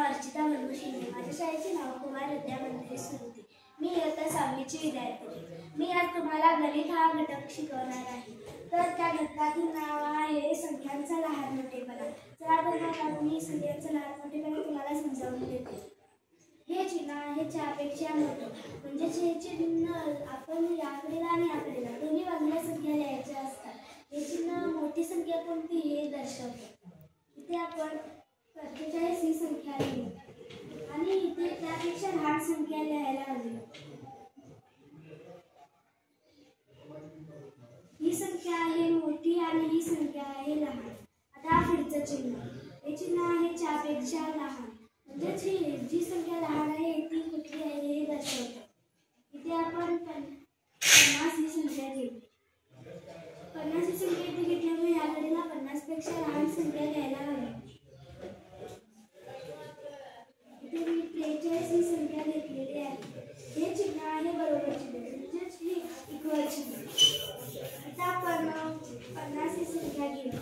अर्चिता वर्मशिंदे. माझ्या शाळेचे नाव कुमार विद्या मंदिर सुरुते. मी इयत्ता 6वीची विद्यार्थी. मी आज तुम्हाला गणित हा घटक शिकवणार आहे. तर त्या घटकातील नाव आहे संख्यांचा लहान मोठेपणा. चला तर मग मी संख्यांचा लहान मोठेपणा तुम्हाला समजावून देते. हे चिन्ह आहे चहापेक्षा मोठं, म्हणजेच हे चिन्ह आपण याकडेला आणि याकडेला दोन्ही बाजूला संख्या लिहायच्या असतात. हे चिन्ह मोठी संख्या कोणती हे दर्शवते. इथे आपण 45 ही संख्या लिहिली आणि इथे त्यापेक्षा लहान संख्या लिहायला हवी. ही संख्या आहे मोठी आणि ही संख्या आहे लहान. आता पुढचं चिन्ह, हे चिन्ह आहे चहापेक्षा लहान, म्हणजेच जी संख्या लहान आहे ती कुठली आहे हे दर्शवतं. इथे आपण 50 ही संख्या घेतली. 50 ही संख्या इथे घेतल्यामुळे याकडेला 50 पेक्षा लहान संख्या घ्यायला हवी. इथे मी 43 ही संख्या घेतलेली आहे. हे चिन्ह आहे बरोबर चिन्ह, म्हणजेच हे इक्वल चिन्ह. आता आपण 50 ही संख्या घेऊ.